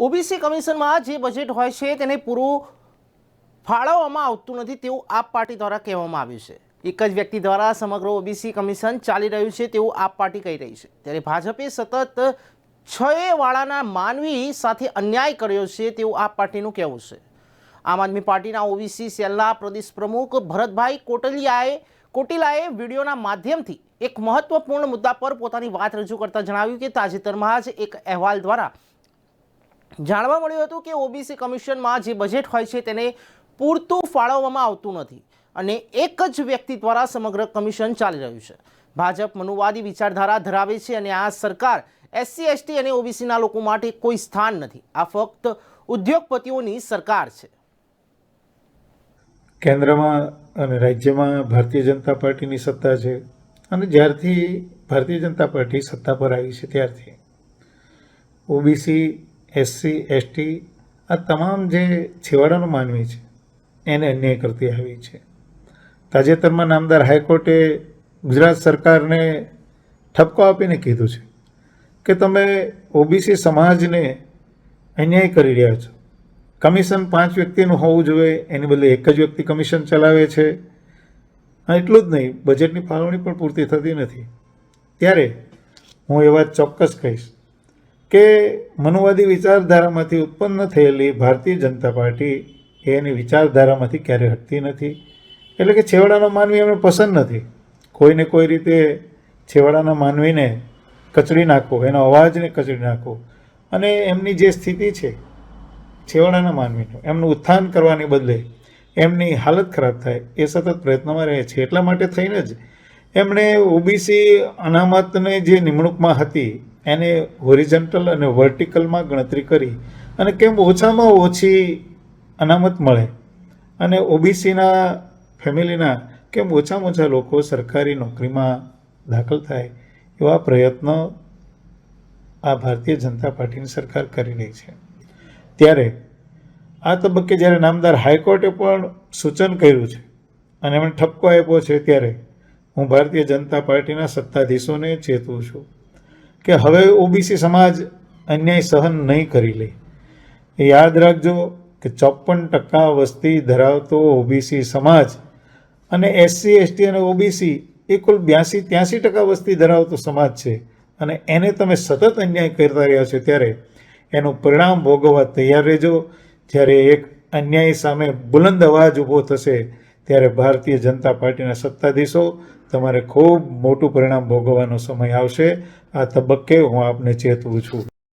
OBC કમિશનમાં જે budget હોય છે તેને પૂરું ફાળવવામાં આવતું નથી તેવું આપ પાર્ટી દ્વારા કહેવામાં આવ્યું છે। એક જ વ્યક્તિ દ્વારા સમગ્ર ઓબીસી કમિશન ચાલી રહ્યું છે તેવું આપ પાર્ટી કહી રહી છે, ત્યારે ભાજપે સતત 6 વાળાના માનવી સાથે અન્યાય કર્યો છે તેવું આપ પાર્ટીનું કહેવું છે। આમ આદમી પાર્ટીના ઓબીસી સેલના પ્રદેશ પ્રમુખ ભરતભાઈ કોટિલાએ વિડીયોના માધ્યમથી એક મહત્વપૂર્ણ મુદ્દા પર પોતાની વાત રજૂ કરતા જણાવ્યું કે તાજેતરમાં જ એક અહેવાલ દ્વારા જાણવા મળ્યું હતું કે ઓબીસી કમિશનમાં જે બજેટ હોય છે તેને પૂરતું ફાળવવામાં આવતું નથી અને એક જ વ્યક્તિ દ્વારા સમગ્ર કમિશન ચાલી રહ્યું છે। ભાજપ મનુવાદી વિચારધારા ધરાવે છે અને આ સરકાર એસસી એસટી અને ઓબીસીના લોકો માટે કોઈ સ્થાન નથી। આ ફક્ત ઉદ્યોગપતિઓની સરકાર છે। કેન્દ્રમાં અને રાજ્યમાં ભારતીય જનતા પાર્ટીની સત્તા છે અને જ્યારથી ભારતીય જનતા પાર્ટી સત્તા પર આવી છે ત્યારથી ઓબીસી, એસસી, એસટી આ તમામ જે છેવાડાનો માનવી છે એને અન્યાય કરતી આવી છે। તાજેતરમાં નામદાર હાઈકોર્ટે ગુજરાત સરકારને ઠપકો આપીને કીધું છે કે તમે ઓબીસી સમાજને અન્યાય કરી રહ્યા છો। કમિશન 5 વ્યક્તિનું હોવું જોઈએ, એની બદલે એક જ વ્યક્તિ કમિશન ચલાવે છે। અને એટલું જ નહીં, બજેટની ફાળવણી પણ પૂરતી થતી નથી। ત્યારે હું એ વાત ચોક્કસ કહીશ કે મનુવાદી વિચારધારામાંથી ઉત્પન્ન થયેલી ભારતીય જનતા પાર્ટી એની વિચારધારામાંથી ક્યારેય હટતી નથી। એટલે કે છેવાડાનો માનવી એમને પસંદ નથી। કોઈને કોઈ રીતે છેવાડાના માનવીને કચડી નાખવો, એનો અવાજને કચડી નાખવો અને એમની જે સ્થિતિ છે છેવાડાના માનવીનું એમનું ઉત્થાન કરવાને બદલે એમની હાલત ખરાબ થાય એ સતત પ્રયત્નમાં રહે છે। એટલા માટે થઈને જ એમણે ઓબીસી અનામતને જે નિમણૂકમાં હતી એને હોરિઝોન્ટલ અને વર્ટિકલમાં ગણતરી કરી અને કેમ ઓછામાં ઓછી અનામત મળે અને ઓબીસીના ફેમિલીના કેમ ઓછામાં ઓછા લોકો સરકારી નોકરીમાં દાખલ થાય એવા પ્રયત્નો આ ભારતીય જનતા પાર્ટીની સરકાર કરી રહી છે। ત્યારે આ તબક્કે જ્યારે નામદાર હાઈકોર્ટે પણ સૂચન કર્યું છે અને એમણે ઠપકો આપ્યો છે, ત્યારે હું ભારતીય જનતા પાર્ટીના સત્તાધીશોને ચેતવું છું કે હવે ઓબીસી સમાજ અન્યાય સહન નહીં કરી લે। એ યાદ રાખજો કે 54% વસ્તી ધરાવતો ઓબીસી સમાજ અને એસસી, એસટી અને ઓબીસી એ કુલ 82-83% વસ્તી ધરાવતો સમાજ છે અને એને તમે સતત અન્યાય કરતા રહ્યા છો, ત્યારે એનું પરિણામ ભોગવવા તૈયાર રહેજો। જ્યારે એક અન્યાય સામે બુલંદ અવાજ ઊભો થશે ત્યારે ભારતીય જનતા પાર્ટીના સત્તાધીશો તમારે ખૂબ મોટું પરિણામ ભોગવવાનો સમય આવશે। આ તબક્કે હું આપને ચેતવું છું।